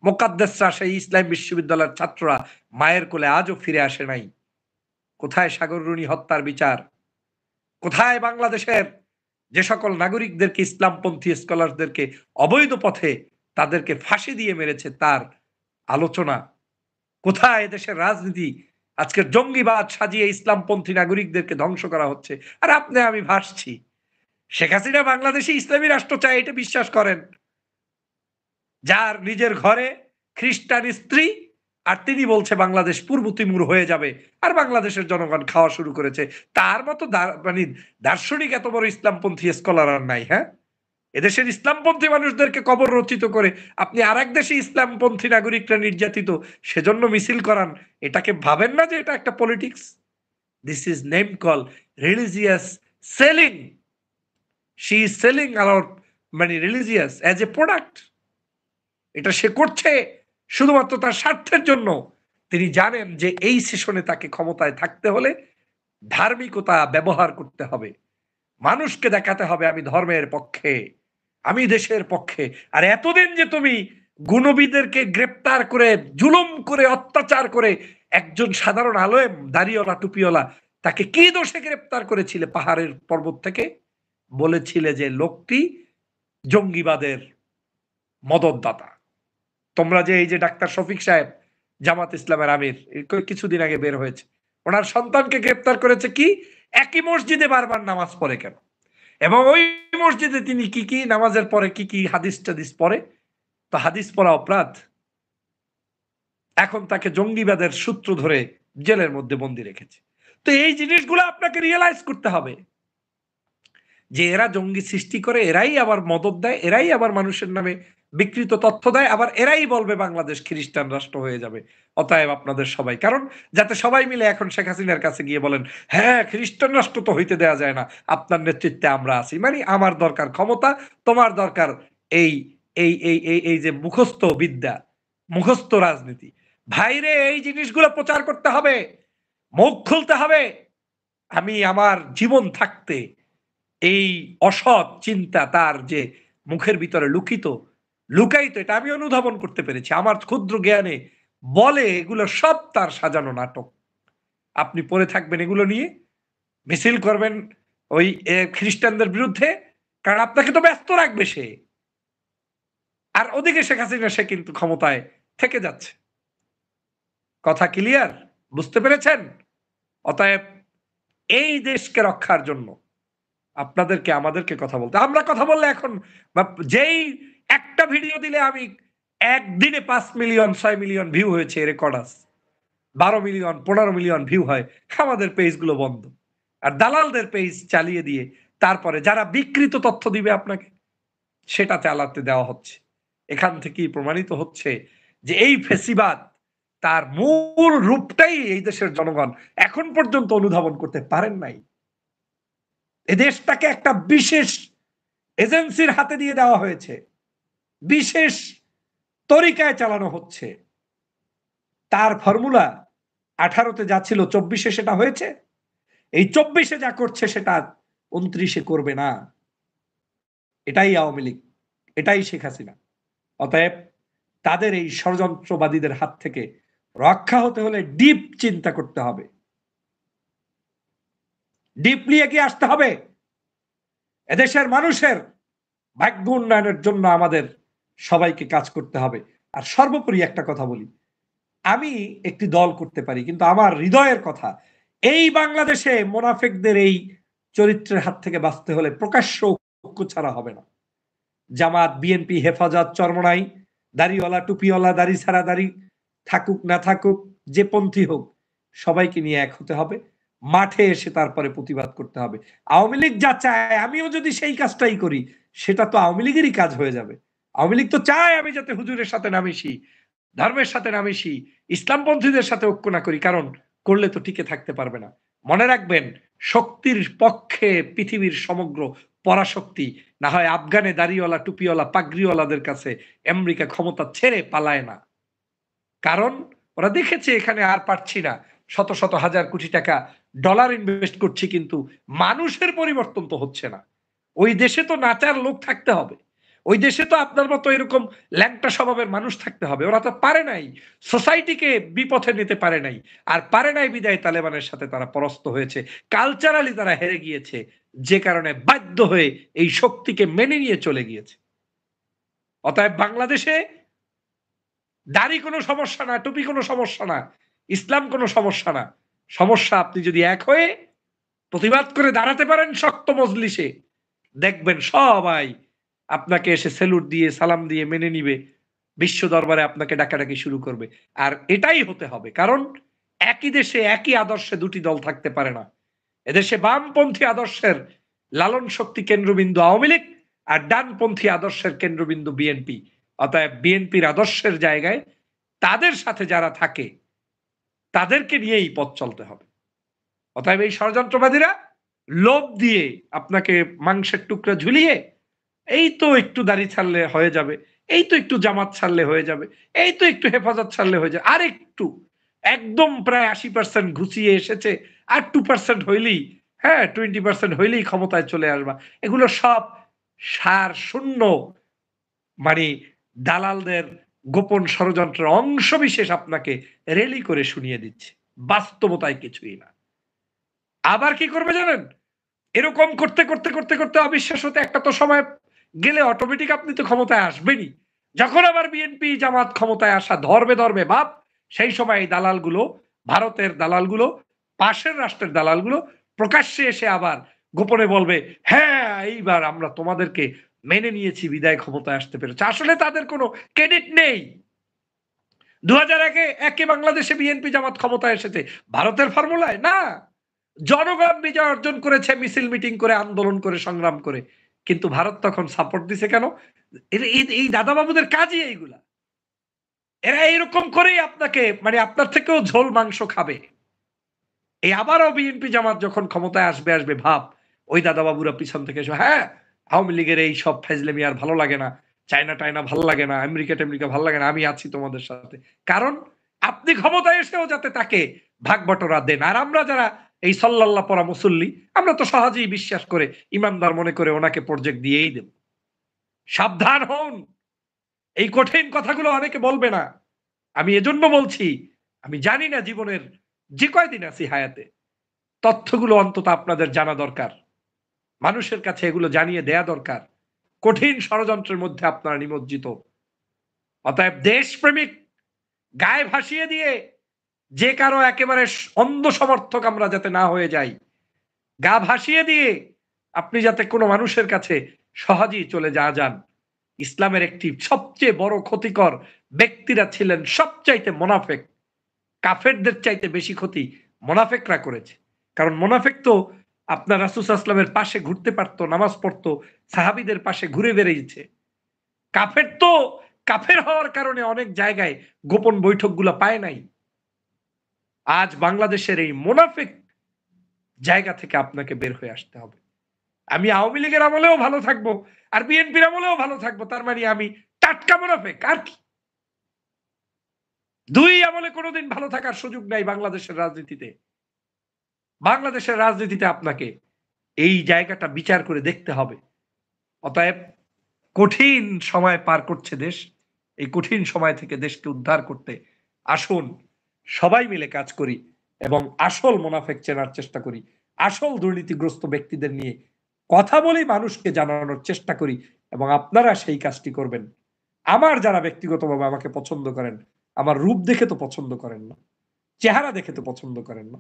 মোকাদ্দেসরা, সেই ইসলাম বিশ্ববিদ্যালয়ের ছাত্ররা মায়ের কোলে আজও ফিরে আসে নাই? কোথায় সাগররুনি হত্যার বিচার? কোথায় বাংলাদেশের যে সকল নাগরিকদেরকে, ইসলামপন্থী স্কলারদেরকে অবৈধ পথে তাদেরকে ফাঁসি দিয়ে মেরেছে তার আলোচনা? কোথায় দেশের রাজনীতি? আজকে জঙ্গিবাদ সাজিয়ে ইসলামপন্থী নাগরিকদেরকে ধ্বংস করা হচ্ছে, আর আপনি আমি ভাসছি। শেখ হাসিনা বাংলাদেশে ইসলামী রাষ্ট্র চায় এটা বিশ্বাস করেন, যার নিজের ঘরে খ্রিস্টান স্ত্রী, আর তিনি বলছে বাংলাদেশ পূর্ব তিমুর হয়ে যাবে, আর বাংলাদেশের জনগণ খাওয়া শুরু করেছে। তার মতো মানে দার্শনিক এত বড় ইসলামপন্থী স্কলার আর নাই। হ্যাঁ, এদেশের ইসলামপন্থী মানুষদেরকে কবর রচিত করে আপনি আর এক দেশে ইসলামপন্থী নাগরিকরা নির্যাতিত সেজন্য মিছিল করান, এটাকে ভাবেন না যে এটা একটা politics? This is name call religious selling. She is selling our মানে রিলিজিয়াস অ্যাজ এ প্রোডাক্ট। এটা সে করছে শুধুমাত্র তার স্বার্থের জন্য। তিনি জানেন যে এই সেশনে তাকে ক্ষমতায় থাকতে হলে ধার্মিকতা ব্যবহার করতে হবে, মানুষকে দেখাতে হবে আমি ধর্মের পক্ষে, আমি দেশের পক্ষে। আর এতদিন যে তুমি গুণবিদেরকে গ্রেপ্তার করে, জুলুম করে, অত্যাচার করে, একজন সাধারণ আলেম, দাড়িওয়ালা, টুপিওয়ালা, তাকে কি দোষে গ্রেপ্তার করেছিলে? পাহাড়ের পর্বত থেকে বলেছিলে যে লোকটি জঙ্গিবাদের মদতদাতা। তোমরা যে এই যে ডাক্তার শফিক সাহেব, জামাত ইসলামের আমির, কিছুদিন আগে বের হয়েছে, ওনার সন্তানকে গ্রেপ্তার করেছে কি? একই মসজিদে বারবার নামাজ পড়ে কেন, এবং ওই মসজিদে তিনি কি কি নামাজের পরে কি কি হাদিস টাদিস পড়ে, তো হাদিস পড়া অপরাধ। এখন তাকে জঙ্গিবাদের সূত্র ধরে জেলের মধ্যে বন্দি রেখেছে। তো এই জিনিসগুলো আপনাকে রিয়েলাইজ করতে হবে যে এরা জঙ্গি সৃষ্টি করে, এরাই আবার মদত দেয়, এরাই আবার মানুষের নামে বিকৃত তথ্য দেয়, আবার এরাই বলবে বাংলাদেশ খ্রিস্টান রাষ্ট্র হয়ে যাবে। অতএব আপনাদের সবাই, কারণ যাতে সবাই মিলে এখন শেখ হাসিনার কাছে গিয়ে বলেন হ্যাঁ খ্রিস্টান রাষ্ট্র তো হইতে দেওয়া যায় না, আপনার নেতৃত্বে আমরা আছি, মানে আমার দরকার ক্ষমতা, তোমার দরকার এই এই এই এই এই যে মুখস্থ বিদ্যা, মুখস্থ রাজনীতি। ভাইরে, এই জিনিসগুলো প্রচার করতে হবে, মুখ খুলতে হবে। আমি আমার জীবন থাকতে এই অসৎ চিন্তা তার যে মুখের ভিতরে লুকায়িত, এটা আমি অনুধাবন করতে পেরেছি আমার ক্ষুদ্র জ্ঞানে। বলে এগুলো সব তার সাজানো নাটক। আপনি পড়ে থাকবেন এগুলো নিয়ে, মিছিল করবেন ওই খ্রিস্টানদের বিরুদ্ধে, কারণ আপনাকে তো ব্যস্ত রাখবে সে। আর ওদিকে শেখ হাসিনা সে কিন্তু ক্ষমতায় থেকে যাচ্ছে। কথা ক্লিয়ার? বুঝতে পেরেছেন? অতএব এই দেশকে রক্ষার জন্য আপনাদেরকে আমাদেরকে কথা বলতে, আমরা কথা বললে এখন যেই একটা ভিডিও দিলে আমি একদিনে 5 মিলিয়ন 6 মিলিয়ন ভিউ হয়েছে রেকর্ড আছে, 12 মিলিয়ন 15 মিলিয়ন ভিউ হয়, আমাদের পেজগুলো বন্ধ। আর দালালদের পেজ চালিয়ে দিয়ে তারপরে যারা বিকৃত তথ্য দিবে আপনাকে সেটা চালাতে দেওয়া হচ্ছে। এখান থেকেই প্রমাণিত হচ্ছে যে এই ফেসিবাদ তার মূল রূপটাই এই দেশের জনগণ এখন পর্যন্ত অনুধাবন করতে পারেন নাই। এ দেশটাকে একটা বিশেষ এজেন্সির হাতে দিয়ে দেওয়া হয়েছে, বিশেষ তরিকায় চালানো হচ্ছে। তার ফর্মুলা 18-তে যা ছিল 24-এ সেটা হয়েছে, এই 24-এ যা করছে সেটা 29-এ করবে না। এটাই আওয়ামী লীগ, এটাই শেখ হাসিনা। অতএব তাদের এই ষড়যন্ত্রবাদীদের হাত থেকে রক্ষা হতে হলে ডিপ চিন্তা করতে হবে, ডিপলি এগিয়ে আসতে হবে। এদেশের মানুষের ভাগ্য উন্নয়নের জন্য আমাদের সবাইকে কাজ করতে হবে। আর সর্বোপরি একটা কথা বলি, আমি একটি দল করতে পারি, কিন্তু আমার হৃদয়ের কথা, এই বাংলাদেশে মোনাফেকদের এই চরিত্রের হাত থেকে বাঁচতে হলে প্রকাশ্য ঐক্য ছাড়া হবে না। জামাত, বিএনপি, হেফাজত, চরমনাই, দাড়িওয়ালা, টুপিওয়ালা, দাড়ি ছাড়া, দাড়ি থাকুক না থাকুক, যে পন্থী হোক, সবাইকে নিয়ে এক হতে হবে। মাঠে এসে তারপরে প্রতিবাদ করতে হবে। আওয়ামী লীগ যা চায় আমিও যদি সেই কাজটাই করি, সেটা তো আওয়ামী লীগেরই কাজ হয়ে যাবে। আওয়ামী লীগ তো চায় আমি যাতে হুজুরের সাথে না মিশি, ধর্মের সাথে না মিশি, ইসলামপন্থীদের সাথে ঐক্য না করি, কারণ করলে তো টিকে থাকতে পারবে না। মনে রাখবেন, শক্তির পক্ষে পৃথিবীর সমগ্র পরাশক্তি। না হয় আফগানে দাড়িওয়ালা, টুপিওয়ালা, পাগড়িওয়ালাদের কাছে আমেরিকা ক্ষমতা ছেড়ে পালায় না, কারণ ওরা দেখেছে এখানে আর পারছি না, শত শত হাজার কোটি টাকা ডলার ইনভেস্ট করছি, কিন্তু মানুষের পরিবর্তন তো হচ্ছে না। ওই দেশে তো নাচার লোক থাকতে হবে, ওই দেশে তো আপনার মতো এরকম ল্যাংটা স্বভাবের মানুষ থাকতে হবে। ওরা তো পারে নাই, সোসাইটিকে বিপথে নিতে পারে নাই, আর পারে নাই বিদায় তালেবানের সাথে তারা পরাস্ত হয়েছে, কালচারালি তারা হেরে গিয়েছে, যে কারণে বাধ্য হয়ে এই শক্তিকে মেনে নিয়ে চলে গিয়েছে। অতএব বাংলাদেশে দাড়ি কোনো সমস্যা না, টুপি কোনো সমস্যা না, ইসলাম কোনো সমস্যা না। সমস্যা আপনি যদি এক হয়ে প্রতিবাদ করে দাঁড়াতে পারেন শক্ত মজলিসে, দেখবেন সবাই আপনাকে এসে স্যালুট দিয়ে সালাম দিয়ে মেনে নিবে, বিশ্ব দরবারে আপনাকে ডাকাডাকি শুরু করবে। আর এটাই হতে হবে, কারণ একই দেশে একই আদর্শে দুটি দল থাকতে পারে না। এদেশে বামপন্থী আদর্শের লালন শক্তি কেন্দ্রবিন্দু আওয়ামী লীগ, আর ডানপন্থী আদর্শের কেন্দ্রবিন্দু বিএনপি। অতএব বিএনপির আদর্শের জায়গায় তাদের সাথে যারা থাকে তাদেরকে নিয়েই পথ চলতে হবে। অতএব এই ষড়যন্ত্রবাদীরা লোভ দিয়ে আপনাকে মাংসের টুকরা ঝুলিয়ে, এই তো একটু দাড়ি ছাড়লে হয়ে যাবে, এই তো একটু জামাত ছাড়লে হয়ে যাবে, এই তো একটু হেফাজত ছাড়লে হয়ে যাবে, আর একটু একদম প্রায় 80% ঘুষিয়ে এসেছে, আর 2% হইলেই, হ্যাঁ 20% হইলেই ক্ষমতায় চলে আসবা। এগুলো সব সার শূন্য, মানে দালালদের গোপন ষড়যন্ত্রের অংশ বিশেষ আপনাকে রেলি করে শুনিয়ে দিচ্ছে, বাস্তবতায় কিছুই না। আবার কি করবে জানেন, এরকম করতে করতে করতে করতে অবিশ্বাস হতে একটা তো সময় গেলে অটোমেটিক আপনি তো ক্ষমতায় আসবেনই। যখন আবার বিএনপি জামাত ক্ষমতায় আসা ধরবে ধরবে ভাব, সেই সময় এই দালালগুলো, ভারতের দালালগুলো, পাশের রাষ্ট্রের দালালগুলো প্রকাশ্যে এসে আবার গোপনে বলবে, হ্যাঁ এইবার আমরা তোমাদেরকে মেনে নিয়েছি বিদায় ক্ষমতায় আসতে পেরেছে। আসলে তাদের কোনো ক্রেডিট নেই। 2001-এ বাংলাদেশে বিএনপি জামাত ক্ষমতায় এসেছে ভারতের ফর্মুলায় না, জনগণ বিজয় অর্জন করেছে মিছিল মিটিং করে, আন্দোলন করে, সংগ্রাম করে। কিন্তু ভারত তখন সাপোর্ট দিছে কেন? এই দাদাবাবুদের কাজই এইগুলা। এরা এইরকম করেই আপনাকে, মানে আপনার থেকেও ঝোল মাংস খাবে। এই আবারও বিএনপি জামাত যখন ক্ষমতায় আসবে আসবে ভাব, ওই দাদাবাবুরা পিছন থেকে এসে, হ্যাঁ আওয়ামী লীগের এই সব ফাইজলামি আর ভালো লাগে না, চায়না টায়না ভালো লাগে না, আমেরিকা টেমেরিকা ভালো লাগে না, আমি আছি তোমাদের সাথে। কারণ আপনি ক্ষমতায় এসেও যাতে তাকে ভাগ বটরা দেন। আর আমরা যারা এই সাল্লাল্লাহ পড়া মুসল্লি, আমরা তো সহজেই বিশ্বাস করে ইমানদার মনে করে ওনাকে প্রজেক্ট দিয়েই দেব। সাবধান হন, এই কঠিন কথাগুলো অনেকে বলবে না। আমি এজন্য বলছি, আমি জানি না জীবনের যে কয়দিন আছি হায়াতে, তথ্যগুলো অন্তত আপনাদের জানা দরকার, মানুষের কাছে এগুলো জানিয়ে দেয়া দরকার। কঠিন ষড়যন্ত্রের মধ্যে আপনারা নিমজ্জিত, অতএব দেশপ্রেমিক গায়ে ভাসিয়ে দিয়ে যে কারো একেবারে অন্ধ সমর্থক আমরা যাতে না হয়ে যাই, গা ভাসিয়ে দিয়ে আপনি যাতে কোনো মানুষের কাছে সহজেই চলে যান। ইসলামের একটি সবচেয়ে বড় ক্ষতিকর ব্যক্তিরা ছিলেন সবচাইতে মোনাফেক। কাফেরদের চাইতে বেশি ক্ষতি মোনাফেকরা করেছে। কারণ মোনাফেক তো আপনার রাসূল সাল্লাল্লাহু আলাইহি ওয়াসাল্লামের পাশে ঘুরতে পারতো, নামাজ পড়তো, সাহাবীদের পাশে ঘুরে বেড়িয়েছে। কাফের তো কাফের হওয়ার কারণে অনেক জায়গায় গোপন বৈঠকগুলো পায় নাই। আজ বাংলাদেশের এই মোনাফেক জায়গা থেকে আপনাকে বের হয়ে আসতে হবে। আমি আওয়ামী লীগের আমলেও ভালো থাকবো আর বিএনপির আমলেও ভালো থাকবো, তার মানে আমি টাটকা মুনাফিক আর কি? দুই আমলে কোনোদিন ভালো থাকার সুযোগ নাই বাংলাদেশের রাজনীতিতে। বাংলাদেশের রাজনীতিতে আপনাকে এই জায়গাটা বিচার করে দেখতে হবে। অতএব কঠিন সময় পার করছে দেশ। এই কঠিন সময় থেকে দেশকে উদ্ধার করতে আসুন সবাই মিলে কাজ করি এবং আসল মুনাফিক চেনার চেষ্টা করি। আসল দুর্নীতিগ্রস্ত ব্যক্তিদের নিয়ে কথা বলি, মানুষকে জানানোর চেষ্টা করি এবং আপনারা সেই কাজটি করবেন। আমার যারা ব্যক্তিগতভাবে আমাকে পছন্দ করেন, আমার রূপ দেখে তো পছন্দ করেন না, চেহারা দেখে তো পছন্দ করেন না।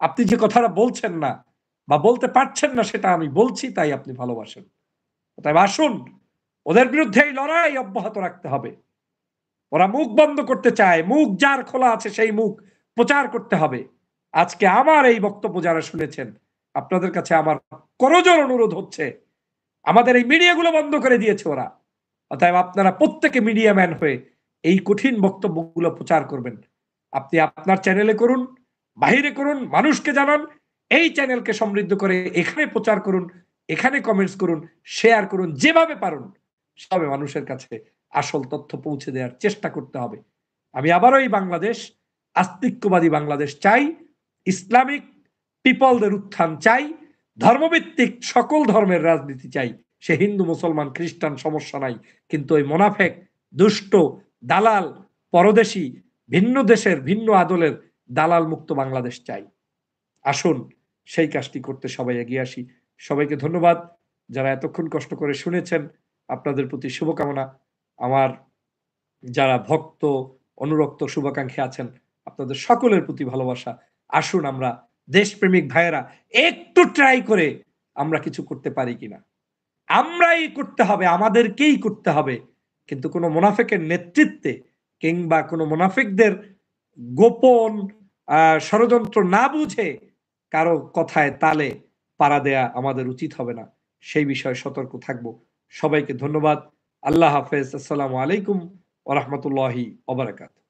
আপনি যে কথাটা বলছেন না বা বলতে পারছেন না সেটা আমি বলছি, তাই আপনি ভালোবাসেন। তাই আসুন ওদের বিরুদ্ধে এই লড়াই অব্যাহত রাখতে হবে। ওরা মুখ বন্ধ করতে চায়, মুখ যার খোলা আছে সেই মুখ প্রচার করতে হবে। আজকে আমার এই বক্তব্য যারা শুনেছেন, আপনাদের কাছে আমার করজোর অনুরোধ হচ্ছে, আমাদের এই মিডিয়াগুলো বন্ধ করে দিয়েছে ওরা। অতএব আপনারা প্রত্যেকে মিডিয়া ম্যান হয়ে এই কঠিন বক্তব্যগুলো প্রচার করবেন। আপনি আপনার চ্যানেলে করুন, বাহিরে করুন, মানুষকে জানান, এই চ্যানেলকে সমৃদ্ধ করে এখানে প্রচার করুন, এখানে কমেন্টস করুন, শেয়ার করুন, যেভাবে পারুন সবে মানুষের কাছে আসল তথ্য পৌঁছে দেওয়ার চেষ্টা করতে হবে। আমি আবারও এই বাংলাদেশ, আস্তিক্যবাদী বাংলাদেশ চাই, ইসলামিক পিপলদের উত্থান চাই, ধর্মভিত্তিক সকল ধর্মের রাজনীতি চাই। সে হিন্দু, মুসলমান, খ্রিস্টান সমস্যা নাই, কিন্তু ওই মোনাফেক, দুষ্ট, দালাল, পরদেশী, ভিন্ন দেশের ভিন্ন আদলের দালাল মুক্ত বাংলাদেশ চাই। আসুন সেই কাজটি করতে সবাই এগিয়ে আসি। সবাইকে ধন্যবাদ যারা এতক্ষণ কষ্ট করে শুনেছেন। আপনাদের প্রতি শুভকামনা। আমার যারা ভক্ত, অনুরক্ত, শুভাকাঙ্ক্ষী আছেন, আপনাদের সকলের প্রতি ভালোবাসা। আসুন আমরা দেশপ্রেমিক ভাইয়েরা একটু ট্রাই করে আমরা কিছু করতে পারি কিনা। আমরাই করতে হবে, আমাদেরকেই করতে হবে। কিন্তু কোন মুনাফিকের নেতৃত্বে কিংবা কোন মুনাফিকদের গোপন ষড়যন্ত্র না বুঝে কারো কথায় তালে পাড়া দেয়া আমাদের উচিত হবে না। সেই বিষয়ে সতর্ক থাকব। সবাইকে ধন্যবাদ। আল্লাহ হাফেজ। আসসালামু আলাইকুম ওয়া রাহমাতুল্লাহি ওয়া বারাকাতুহু।